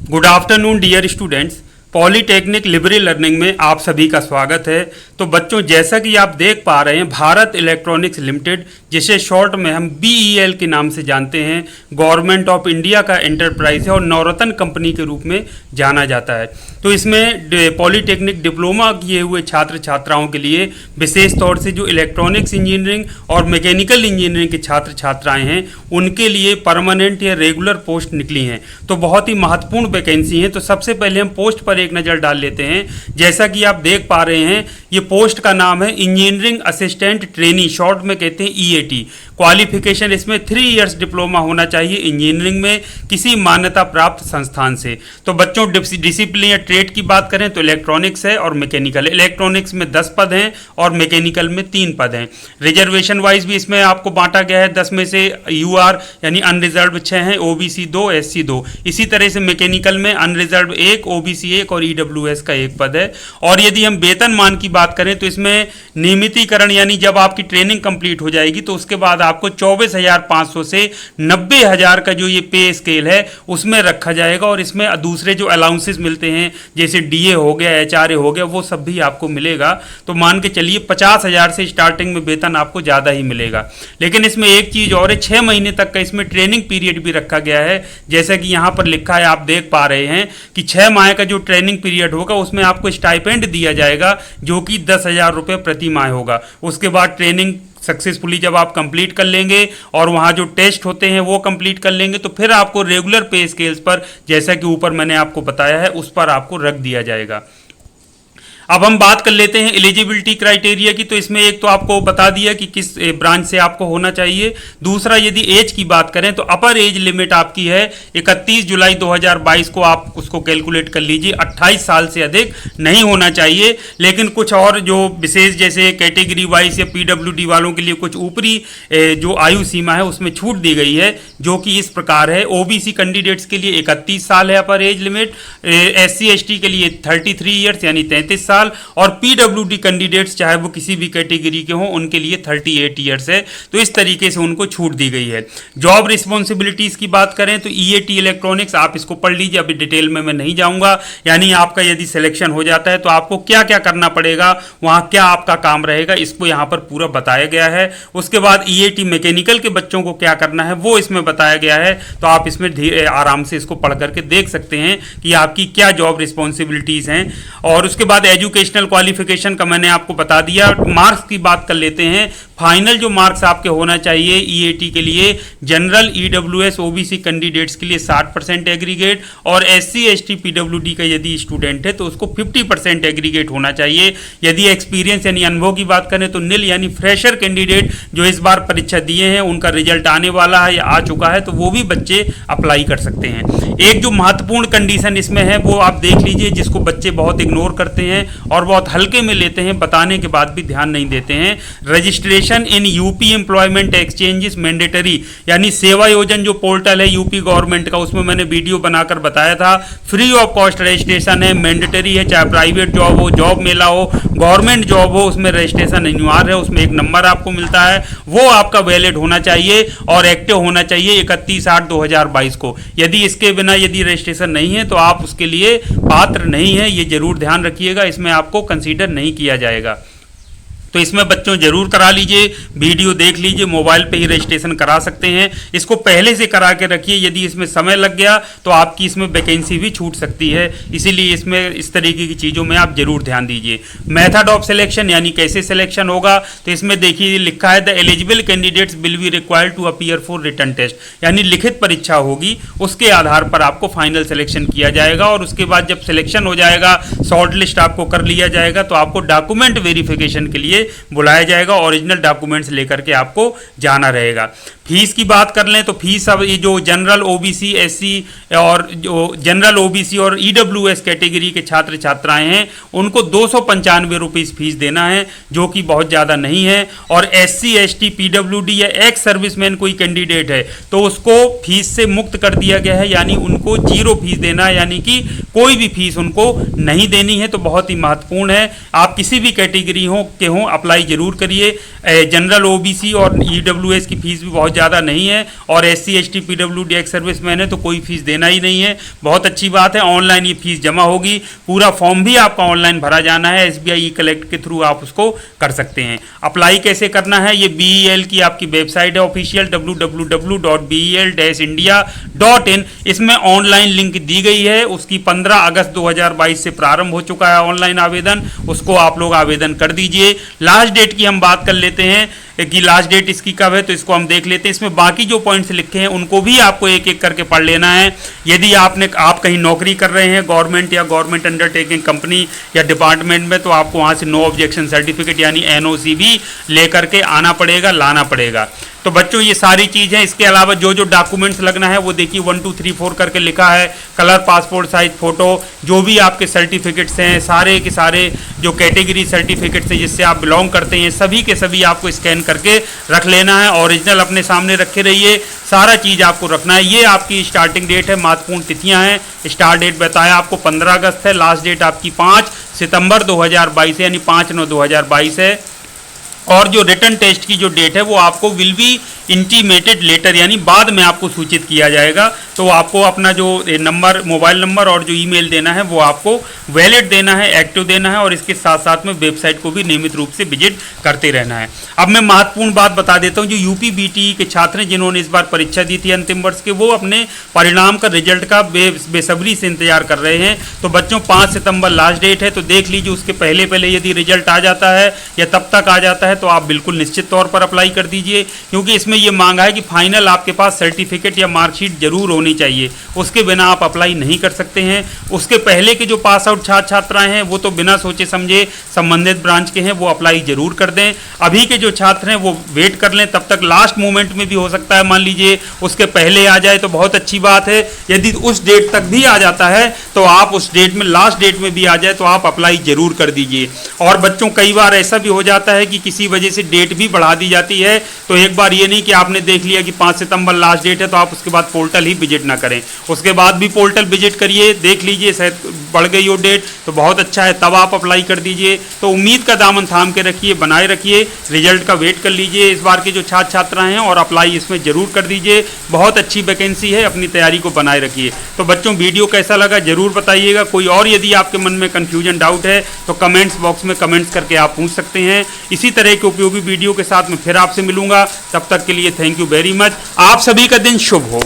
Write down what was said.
Good afternoon dear students. Polytechnic liberal learning में आप सभी का स्वागत है। तो बच्चों, जैसा कि आप देख पा रहे हैं, भारत इलेक्ट्रॉनिक्स लिमिटेड, जिसे शॉर्ट में हम BEL के नाम से जानते हैं, गवर्नमेंट ऑफ इंडिया का एंटरप्राइज है और नवरत्न कंपनी के रूप में जाना जाता है। तो इसमें पॉलीटेक्निक डिप्लोमा किए हुए छात्र छात्राओं के लिए विशेष तौर से जो इलेक्ट्रॉनिक्स इंजीनियरिंग और मैकेनिकल इंजीनियरिंग के छात्र छात्राएं हैं, उनके लिए परमानेंट या रेगुलर पोस्ट निकली हैं। तो बहुत ही महत्वपूर्ण वैकेंसी हैं। तो सबसे पहले हम पोस्ट पर एक नज़र डाल लेते हैं। जैसा कि आप देख पा रहे हैं, ये पोस्ट का नाम है इंजीनियरिंग असिस्टेंट ट्रेनी, शॉर्ट में कहते हैं EAT। क्वालिफिकेशन इसमें 3 इयर्स डिप्लोमा होना चाहिए इंजीनियरिंग में किसी मान्यता प्राप्त संस्थान से। तो बच्चों, डिसिप्लिन या ट्रेड की बात करें तो इलेक्ट्रॉनिक्स है और मैकेनिकल। इलेक्ट्रॉनिक्स में 10 पद हैं और मैकेनिकल में 3 पद हैं। रिजर्वेशन वाइज भी इसमें आपको बांटा गया है। 10 में से UR यानी अनरिजर्व 6 हैं, OBC 2, SC 2। इसी तरह से मैकेनिकल में अनरिजर्व 1, OBC 1 और EWS का 1 पद है। और यदि हम वेतनमान की बात करें तो इसमें नियमितीकरण यानी जब आपकी ट्रेनिंग कंप्लीट हो जाएगी तो उसके बाद आपको 24,500 से 90,000 का जो ये पे स्केल है उसमें रखा जाएगा। और इसमें दूसरे जो अलाउंसेस मिलते हैं जैसे DA हो गया, HRA हो गया, वो सब भी आपको मिलेगा। तो मान के चलिए 50,000 से स्टार्टिंग में वेतन आपको ज़्यादा ही मिलेगा। लेकिन इसमें एक चीज़ और है, 6 महीने तक का इसमें ट्रेनिंग पीरियड भी रखा गया है। जैसा कि यहाँ पर लिखा है, आप देख पा रहे हैं कि 6 माह का जो ट्रेनिंग पीरियड होगा उसमें आपको स्टाइपेंड दिया जाएगा जो कि 10,000 रुपये प्रति माह होगा। उसके बाद ट्रेनिंग सक्सेसफुली जब आप कंप्लीट कर लेंगे और वहाँ जो टेस्ट होते हैं वो कंप्लीट कर लेंगे तो फिर आपको रेगुलर पे स्केल्स पर, जैसा कि ऊपर मैंने आपको बताया है, उस पर आपको रख दिया जाएगा। अब हम बात कर लेते हैं एलिजिबिलिटी क्राइटेरिया की। तो इसमें एक तो आपको बता दिया कि किस ब्रांच से आपको होना चाहिए। दूसरा, यदि एज की बात करें तो अपर एज लिमिट आपकी है 31 जुलाई 2022 को, आप उसको कैलकुलेट कर लीजिए। 28 साल से अधिक नहीं होना चाहिए। लेकिन कुछ और जो विशेष जैसे कैटेगरी वाइज या PWD वालों के लिए कुछ ऊपरी जो आयु सीमा है उसमें छूट दी गई है, जो कि इस प्रकार है। OBC कैंडिडेट्स के लिए 31 साल है अपर एज लिमिट, SC ST के लिए 33 ईयर्स यानी 33 साल, और PWD कैंडिडेट्स चाहे वो किसी भी कैटेगरी के हों उनके लिए 38 ईयर्स है। तो इस तरीके से उनको छूट दी गई है। जॉब रिस्पॉन्सिबिलिटीज की बात करें तो EAT इलेक्ट्रॉनिक्स, आप इसको पढ़ लीजिए, अभी डिटेल में मैं नहीं जाऊंगा। यानी आपका यदि सिलेक्शन हो जाता है तो आपको क्या क्या करना पड़ेगा, वहाँ क्या आपका काम रहेगा, इसको यहाँ पर पूरा बताया गया है। उसके बाद EAT मैकेनिकल के बच्चों को क्या करना है वो इसमें बताया गया है। तो आप इसमें आराम से इसको पढ़ करके देख सकते हैं कि आपकी क्या जॉब रिस्पॉन्सिबिलिटीज हैं। और उसके बाद एजुकेशनल क्वालिफिकेशन का मैंने आपको बता दिया। मार्क्स की बात कर लेते हैं। फाइनल जो मार्क्स आपके होना चाहिए EAT के लिए, जनरल, EWS, OBC कैंडिडेट्स के लिए 60% एग्रीगेट, और SC ST PWD का यदि स्टूडेंट है तो उसको 50% एग्रीगेट होना चाहिए। यदि एक्सपीरियंस यानी अनुभव की बात करें तो निल यानी फ्रेशर कैंडिडेट जो इस बार परीक्षा दिए हैं, उनका रिजल्ट आने वाला है या आ चुका है, तो वो भी बच्चे अप्लाई कर सकते हैं। एक जो महत्वपूर्ण कंडीशन इसमें है वो आप देख लीजिए, जिसको बच्चे बहुत इग्नोर करते हैं और बहुत हल्के में लेते हैं, बताने के बाद भी ध्यान नहीं देते हैं। Registration in UP employment exchanges mandatory, यानी सेवा योजन जो पोर्टल है यूपी गवर्नमेंट का, उसमें मैंने वीडियो बनाकर बताया था। फ्री ऑफ कॉस्ट रजिस्ट्रेशन है, मैंडेटरी है, चाहे प्राइवेट जॉब हो, जॉब मेला हो, गवर्नमेंट जॉब हो, उसमें रजिस्ट्रेशन अनिवार्य है। उसमें एक नंबर आपको मिलता है, वो आपका वैलिड होना चाहिए और एक्टिव होना चाहिए 31/8/2022 को। यदि इसके बिना यदि रजिस्ट्रेशन नहीं है तो आप उसके लिए पात्र नहीं है, ये जरूर ध्यान रखिएगा। इसमें आपको कंसीडर नहीं किया जाएगा। तो इसमें बच्चों जरूर करा लीजिए, वीडियो देख लीजिए, मोबाइल पे ही रजिस्ट्रेशन करा सकते हैं। इसको पहले से करा के रखिए, यदि इसमें समय लग गया तो आपकी इसमें वैकेंसी भी छूट सकती है। इसीलिए इसमें इस तरीके की चीज़ों में आप जरूर ध्यान दीजिए। मेथड ऑफ सिलेक्शन यानी कैसे सिलेक्शन होगा, तो इसमें देखिए लिखा है the eligible candidates will be required to appear for written test, यानी लिखित परीक्षा होगी, उसके आधार पर आपको फाइनल सिलेक्शन किया जाएगा। और उसके बाद जब सिलेक्शन हो जाएगा, शॉर्ट लिस्ट आपको कर लिया जाएगा, तो आपको डॉक्यूमेंट वेरिफिकेशन के लिए बुलाया जाएगा। ओरिजिनल डॉक्यूमेंट्स लेकर के आपको जाना रहेगा। फीस की बात कर लें तो फीस अब ये जो जनरल OBC SC और जो जनरल OBC और EWS कैटेगरी के छात्र छात्राएं हैं उनको 295 रुपीज़ फीस देना है, जो कि बहुत ज़्यादा नहीं है। और SC ST PWD या एक्स सर्विसमैन कोई कैंडिडेट है तो उसको फीस से मुक्त कर दिया गया है, यानी उनको 0 फीस देना है, यानी कि कोई भी फीस उनको नहीं देनी है। तो बहुत ही महत्वपूर्ण है, आप किसी भी कैटेगरी के हों अप्लाई जरूर करिए। जनरल OBC और EWS की फीस भी बहुत ज़्यादा नहीं है और SC ST PWD ex serviceman है तो कोई फीस देना ही नहीं है। बहुत अच्छी बात है, ऑनलाइन ये फीस जमा होगी, पूरा फॉर्म भी आपका ऑनलाइन भरा जाना है, SBI ई-कलेक्ट के थ्रू आप उसको कर सकते हैं। अप्लाई कैसे करना है, ये BEL की आपकी वेबसाइट है ऑफिशियल www.bel-india.in, इसमें ऑनलाइन लिंक दी गई है। उसकी 15 अगस्त 2022 से प्रारंभ हो चुका है ऑनलाइन आवेदन, उसको आप लोग आवेदन कर दीजिए। लास्ट डेट की हम बात कर लेते हैं कि लास्ट डेट इसकी कब है, तो इसको हम देख लेते हैं। इसमें बाकी जो पॉइंट्स लिखे हैं उनको भी आपको एक एक करके पढ़ लेना है। यदि आप कहीं नौकरी कर रहे हैं गवर्नमेंट या गवर्नमेंट अंडरटेकिंग कंपनी या डिपार्टमेंट में, तो आपको वहाँ से नो ऑब्जेक्शन सर्टिफिकेट यानी NOC भी लेकर के आना पड़ेगा, लाना पड़ेगा। तो बच्चों ये सारी चीज़ें, इसके अलावा जो जो डॉक्यूमेंट्स लगना है वो देखिए 1 2 3 4 करके लिखा है। कलर पासपोर्ट साइज फ़ोटो, जो भी आपके सर्टिफिकेट्स हैं, सारे के सारे जो कैटेगरी सर्टिफिकेट्स हैं जिससे आप बिलोंग करते हैं, सभी के सभी आपको स्कैन करके रख लेना है। ओरिजिनल अपने सामने रखे रहिए, सारा चीज़ आपको रखना है। ये आपकी स्टार्टिंग डेट है, महत्वपूर्ण तिथियाँ हैं। स्टार्ट डेट बताया आपको 15 अगस्त है, लास्ट डेट आपकी 5 सितंबर 2022 है यानी 5/9/2022 है। और जो रिटर्न टेस्ट की जो डेट है वो आपको विल बी इंटीमेटेड लेटर यानी बाद में आपको सूचित किया जाएगा। तो आपको अपना जो नंबर, मोबाइल नंबर और जो ईमेल देना है वो आपको वैलिड देना है, एक्टिव देना है, और इसके साथ साथ में वेबसाइट को भी नियमित रूप से विजिट करते रहना है। अब मैं महत्वपूर्ण बात बता देता हूँ, जो UP BTE के छात्र हैं जिन्होंने इस बार परीक्षा दी थी अंतिम वर्ष के, वो अपने परिणाम का रिजल्ट का बेसब्री से इंतजार कर रहे हैं। तो बच्चों 5 सितंबर लास्ट डेट है, तो देख लीजिए उसके पहले यदि रिजल्ट आ जाता है या तब तक आ जाता है तो आप बिल्कुल निश्चित तौर पर अप्लाई कर दीजिए, क्योंकि इसमें ये मांगा है कि फाइनल आपके पास सर्टिफिकेट या मार्कशीट जरूर होनी चाहिए, उसके बिना आप अप्लाई नहीं कर सकते हैं। उसके पहले के जो पास आउट छात्र छात्राएं हैं वो तो बिना सोचे समझे संबंधित ब्रांच के हैं, वो अप्लाई जरूर कर दें। अभी के जो छात्र हैं वो वेट कर लें, तब तक लास्ट मोमेंट में भी हो सकता है, मान लीजिए उसके पहले आ जाए तो बहुत अच्छी बात है। यदि उस डेट तक भी आ जाता है तो आप उस डेट में, लास्ट डेट में भी आ जाए तो आप अप्लाई जरूर कर दीजिए। और बच्चों कई बार ऐसा भी हो जाता है कि किसी वजह से डेट भी बढ़ा दी जाती है, तो एक बार ये नहीं कि आपने देख लिया कि 5 सितंबर लास्ट डेट है तो आप उसके बाद पोर्टल ही विजिट ना करें, उसके बाद भी पोर्टल विजिट करिए, देख लीजिए शायद बढ़ गई वो डेट तो बहुत अच्छा है, तब आप अप्लाई कर दीजिए। तो उम्मीद का दामन थाम के रखिए, बनाए रखिए, रिजल्ट का वेट कर लीजिए इस बार के जो छात्र छात्राएं हैं, और अप्लाई इसमें जरूर कर दीजिए। बहुत अच्छी वैकेंसी है, अपनी तैयारी को बनाए रखिए। तो बच्चों वीडियो कैसा लगा जरूर बताइएगा। कोई और यदि आपके मन में कन्फ्यूजन, डाउट है तो कमेंट्स बॉक्स में कमेंट्स करके आप पूछ सकते हैं। इसी तरह के उपयोगी वीडियो के साथ मैं फिर आपसे मिलूंगा, तब तक के लिए थैंक यू वेरी मच। आप सभी का दिन शुभ हो।